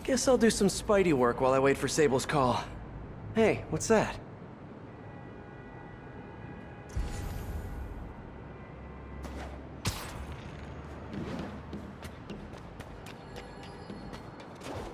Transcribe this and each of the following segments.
Guess I'll do some Spidey work while I wait for Sable's call. Hey, what's that?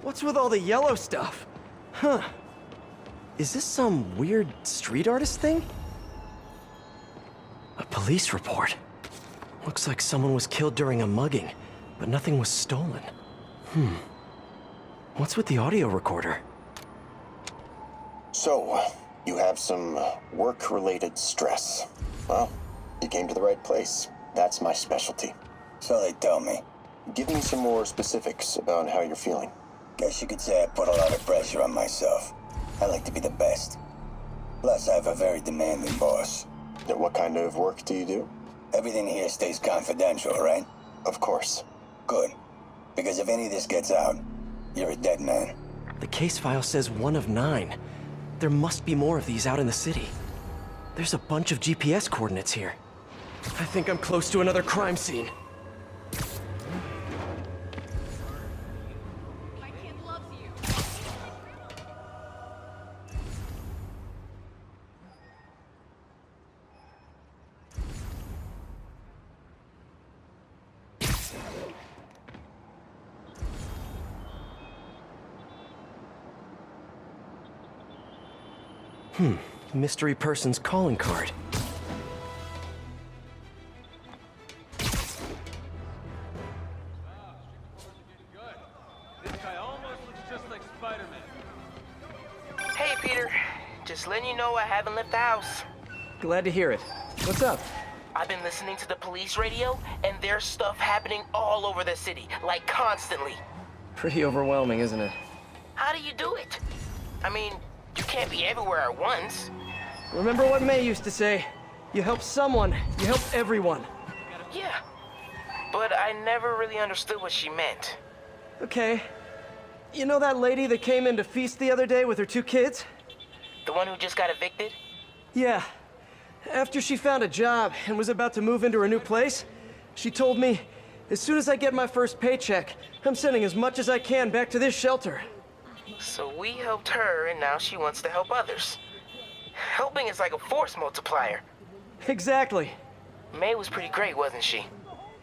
What's with all the yellow stuff? Huh. Is this some weird street artist thing? A police report. Looks like someone was killed during a mugging, but nothing was stolen. What's with the audio recorder? So, you have some work-related stress. Well, you came to the right place. That's my specialty. So they tell me. Give me some more specifics about how you're feeling. Guess you could say I put a lot of pressure on myself. I like to be the best. Plus, I have a very demanding boss. What kind of work do you do? Everything here stays confidential, right? Of course. Good. Because if any of this gets out, you're a dead man. The case file says 1 of 9. There must be more of these out in the city. There's a bunch of GPS coordinates here. I think I'm close to another crime scene. My kid loves you. Mystery person's calling card. This guy almost looks just like Spiderman. Hey, Peter. Just letting you know I haven't left the house. Glad to hear it. What's up? I've been listening to the police radio, and there's stuff happening all over the city, like constantly. Pretty overwhelming, isn't it? How do you do it? I mean, you can't be everywhere at once. Remember what May used to say? You help someone, you help everyone. Yeah, but I never really understood what she meant. Okay. You know that lady that came in to feast the other day with her 2 kids? The one who just got evicted? Yeah. After she found a job and was about to move into her new place, she told me, as soon as I get my first paycheck, I'm sending as much as I can back to this shelter. So we helped her, and now she wants to help others. Helping is like a force multiplier. Exactly. May was pretty great, wasn't she?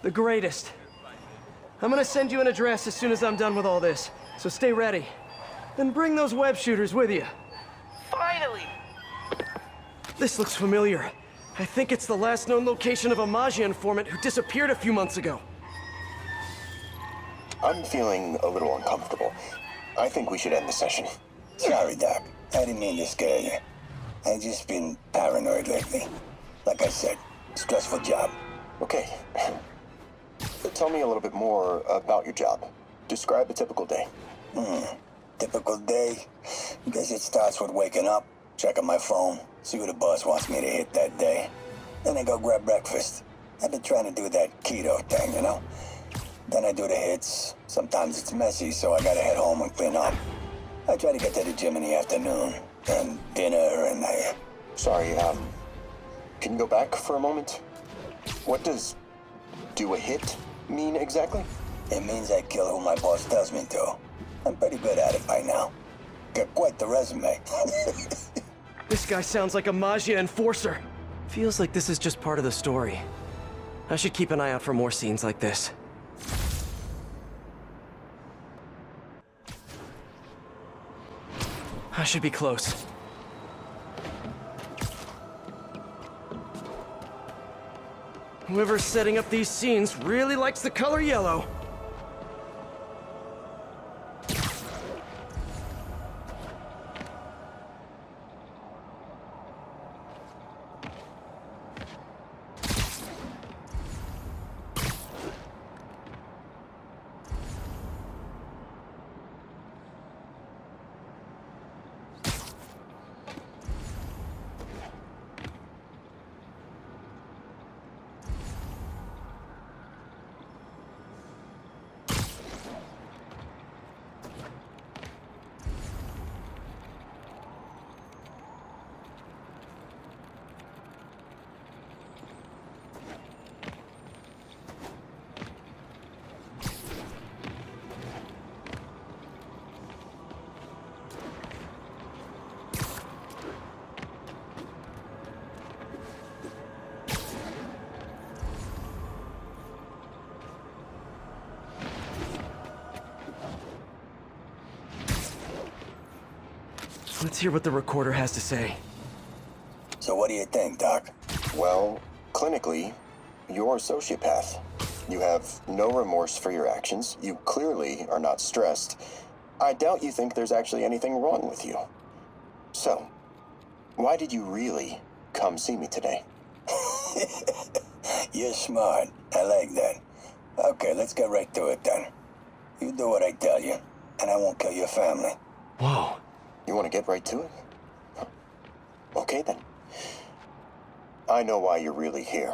The greatest. I'm gonna send you an address as soon as I'm done with all this, so stay ready. And bring those web shooters with you. Finally! This looks familiar. I think it's the last known location of a Maggia informant who disappeared a few months ago. I'm feeling a little uncomfortable. I think we should end the session. Sorry, Doc. I didn't mean to scare you. I've just been paranoid lately. Like I said, stressful job. Okay. Tell me a little bit more about your job. Describe a typical day. Typical day? Guess it starts with waking up, checking my phone, see what the boss wants me to hit that day. Then I go grab breakfast. I've been trying to do that keto thing, you know? Then I do the hits. Sometimes it's messy, so I gotta head home and clean up. I try to get to the gym in the afternoon, and dinner, and Sorry, can you go back for a moment? What does do a hit mean exactly? It means I kill who my boss tells me to. I'm pretty good at it by now. Got quite the resume. This guy sounds like a Maggia enforcer. Feels like this is just part of the story. I should keep an eye out for more scenes like this. I should be close. Whoever's setting up these scenes really likes the color yellow. Let's hear what the recorder has to say. So what do you think, Doc? Well, clinically, you're a sociopath. You have no remorse for your actions. You clearly are not stressed. I doubt you think there's actually anything wrong with you. So, why did you really come see me today? You're smart. I like that. Okay, let's get right to it then. You do what I tell you, and I won't kill your family. Whoa. You want to get right to it? Okay then. I know why you're really here.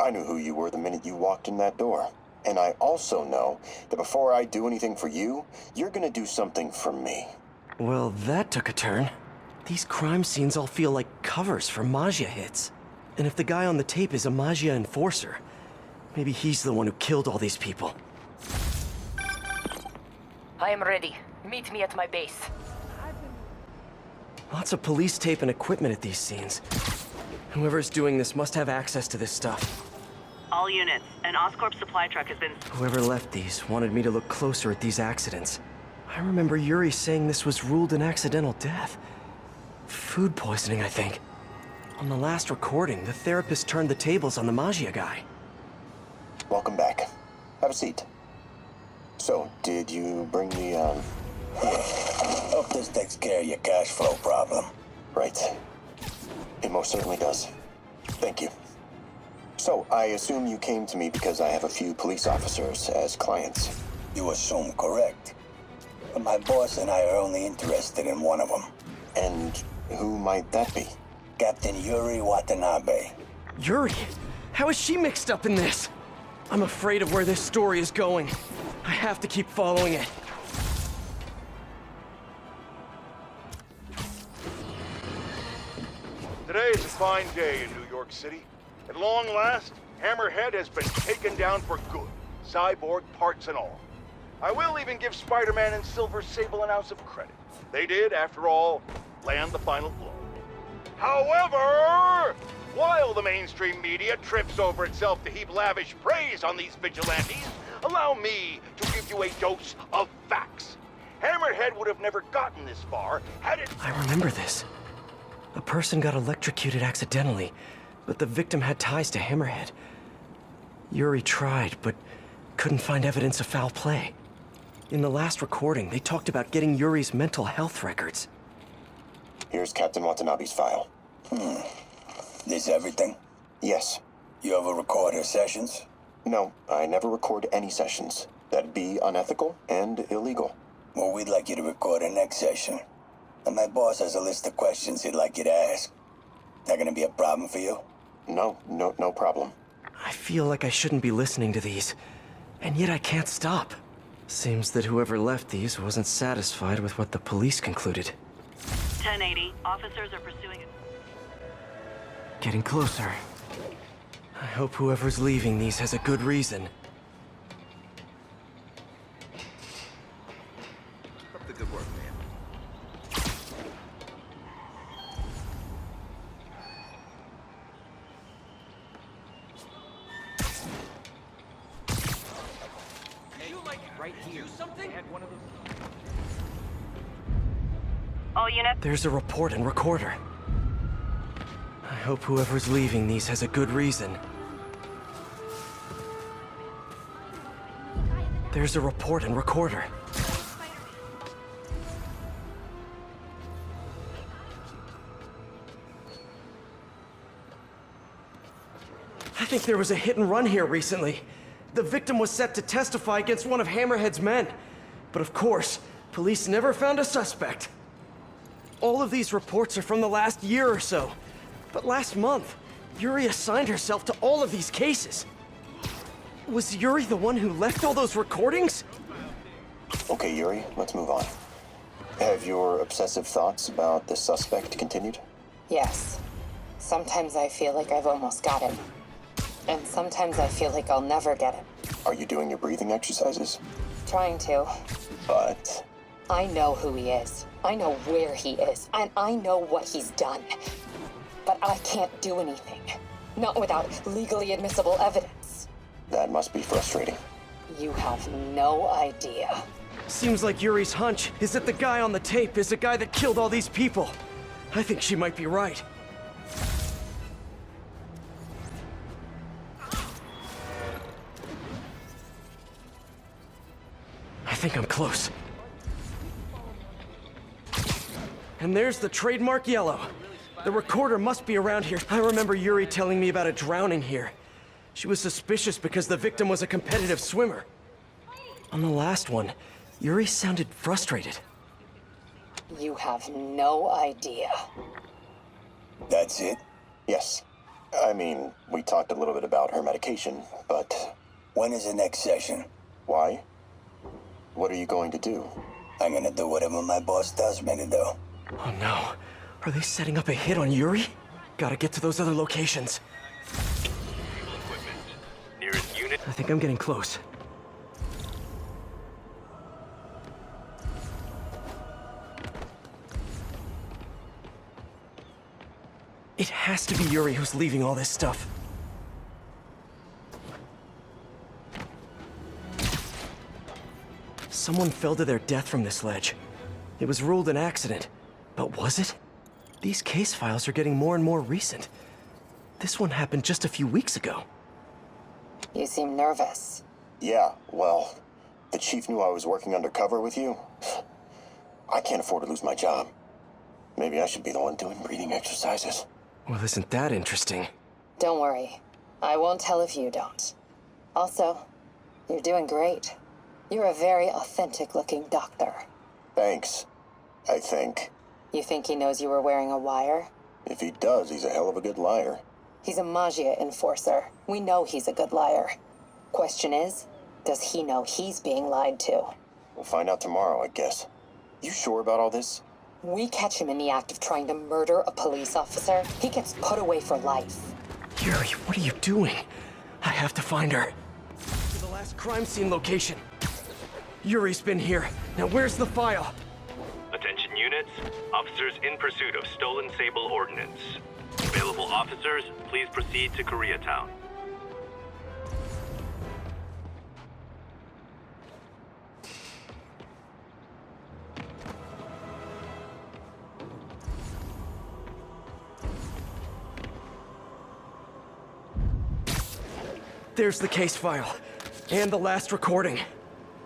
I knew who you were the minute you walked in that door. And I also know that before I do anything for you, you're gonna do something for me. Well, that took a turn. These crime scenes all feel like covers for Maggia hits. And if the guy on the tape is a Maggia enforcer, maybe he's the one who killed all these people. I am ready. Meet me at my base. Lots of police tape and equipment at these scenes. Whoever's doing this must have access to this stuff. All units, an Oscorp supply truck has been... Whoever left these wanted me to look closer at these accidents. I remember Yuri saying this was ruled an accidental death. Food poisoning, I think. On the last recording, the therapist turned the tables on the Maggia guy. Welcome back. Have a seat. So, did you bring the, Hope this takes care of your cash flow problem. Right. It most certainly does. Thank you. So, I assume you came to me because I have a few police officers as clients. You assume correct. But my boss and I are only interested in one of them. And who might that be? Captain Yuri Watanabe. Yuri? How is she mixed up in this? I'm afraid of where this story is going. I have to keep following it. Today is a fine day in New York City. At long last, Hammerhead has been taken down for good, cyborg parts and all. I will even give Spiderman and Silver Sable an ounce of credit. They did, after all, land the final blow. However, while the mainstream media trips over itself to heap lavish praise on these vigilantes, allow me to give you a dose of facts. Hammerhead would have never gotten this far had it... I remember this. A person got electrocuted accidentally, but the victim had ties to Hammerhead. Yuri tried, but couldn't find evidence of foul play. In the last recording, they talked about getting Yuri's mental health records. Here's Captain Watanabe's file. This everything? Yes. You ever record her sessions? No, I never record any sessions. That'd be unethical and illegal. Well, we'd like you to record her next session. And my boss has a list of questions he'd like you to ask. That gonna be a problem for you? No problem. I feel like I shouldn't be listening to these, and yet I can't stop. Seems that whoever left these wasn't satisfied with what the police concluded. 1080. Officers are pursuing... Getting closer. I hope whoever's leaving these has a good reason. Up the good work, man. You like right here? Something? Had one of those. All units... There's a report and recorder. I hope whoever's leaving these has a good reason. There's a report and recorder. I think there was a hit and run here recently. The victim was set to testify against one of Hammerhead's men. But of course, police never found a suspect. All of these reports are from the last year or so. But last month, Yuri assigned herself to all of these cases. Was Yuri the one who left all those recordings? Okay, Yuri, let's move on. Have your obsessive thoughts about the suspect continued? Yes. Sometimes I feel like I've almost got him. And sometimes I feel like I'll never get him. Are you doing your breathing exercises? Trying to. But... I know who he is. I know where he is. And I know what he's done. But I can't do anything. Not without legally admissible evidence. that must be frustrating. You have no idea. Seems like Yuri's hunch is that the guy on the tape is the guy that killed all these people. I think she might be right. I think I'm close. And there's the trademark yellow. The recorder must be around here. I remember Yuri telling me about a drowning here. She was suspicious because the victim was a competitive swimmer. On the last one, Yuri sounded frustrated. You have no idea. That's it? Yes. I mean, we talked a little bit about her medication, but When is the next session? why? What are you going to do? I'm gonna do whatever my boss tells me to do. Oh no. Are they setting up a hit on Yuri? Gotta get to those other locations. Nearest unit. I think I'm getting close. It has to be Yuri who's leaving all this stuff. Someone fell to their death from this ledge. It was ruled an accident. But was it? These case files are getting more and more recent. This one happened just a few weeks ago. You seem nervous. Yeah, well, the chief knew I was working undercover with you. I can't afford to lose my job. Maybe I should be the one doing breathing exercises. Well, isn't that interesting? Don't worry. I won't tell if you don't. Also, you're doing great. You're a very authentic-looking doctor. Thanks, I think. You think he knows you were wearing a wire? If he does, he's a hell of a good liar. He's a Magia enforcer. We know he's a good liar. Question is, does he know he's being lied to? We'll find out tomorrow, I guess. You sure about all this? We catch him in the act of trying to murder a police officer, he gets put away for life. Yuri, what are you doing? I have to find her. To the last crime scene location. Yuri's been here. Now where's the file? Attention units, officers in pursuit of stolen Sable ordnance. Available officers, please proceed to Koreatown. There's the case file. And the last recording.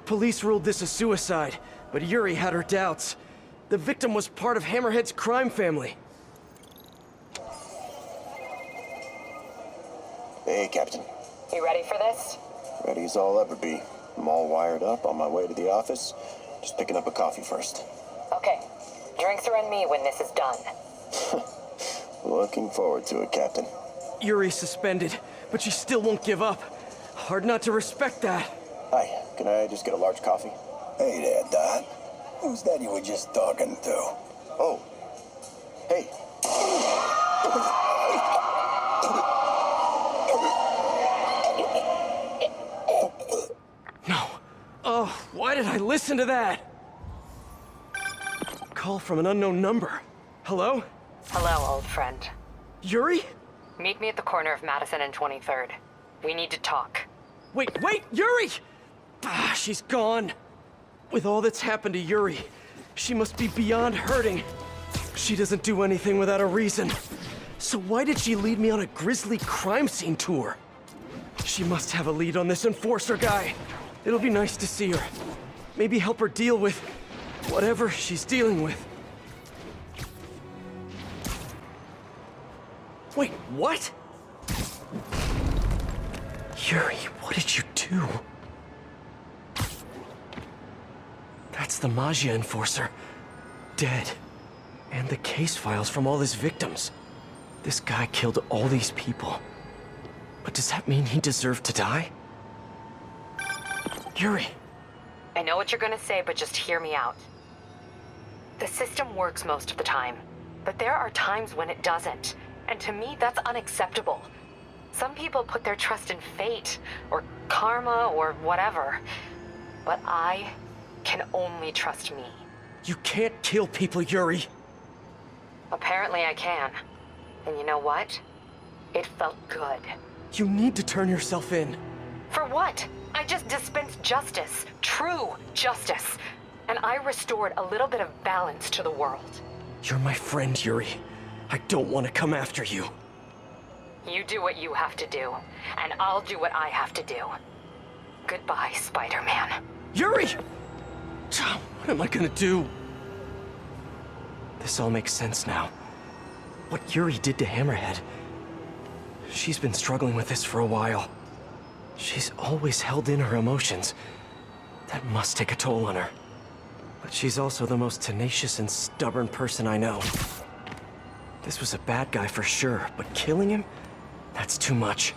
Police ruled this a suicide, but Yuri had her doubts. The victim was part of Hammerhead's crime family. Hey, Captain. You ready for this? Ready as I'll ever be. I'm all wired up on my way to the office. Just picking up a coffee first. Okay. Drinks are on me when this is done. Looking forward to it, Captain. Yuri's suspended, but she still won't give up. Hard not to respect that. Hi, can I just get a large coffee? Hey there, Dot. Who's that you were just talking to? Oh. Hey. No. Oh, why did I listen to that? Call from an unknown number. Hello? Hello, old friend. Yuri? Meet me at the corner of Madison and 23rd. We need to talk. Wait, Yuri! Ah, she's gone. With all that's happened to Yuri, she must be beyond hurting. She doesn't do anything without a reason. So why did she lead me on a grisly crime scene tour? She must have a lead on this enforcer guy. It'll be nice to see her. Maybe help her deal with whatever she's dealing with. Wait, what? Yuri, what did you do? That's the Magia enforcer. Dead. And the case files from all his victims. This guy killed all these people. But does that mean he deserved to die? Yuri. I know what you're gonna say, but just hear me out. The system works most of the time, but there are times when it doesn't. And to me, that's unacceptable. Some people put their trust in fate, or karma, or whatever. But I can only trust me. You can't kill people, Yuri. Apparently I can. And you know what? It felt good. You need to turn yourself in. For what? I just dispensed justice. True justice. And I restored a little bit of balance to the world. You're my friend, Yuri. I don't want to come after you. You do what you have to do, and I'll do what I have to do. Goodbye, Spider-Man. Yuri! What am I gonna do? This all makes sense now. What Yuri did to Hammerhead. She's been struggling with this for a while. She's always held in her emotions. That must take a toll on her. But she's also the most tenacious and stubborn person I know. This was a bad guy for sure, but killing him? That's too much.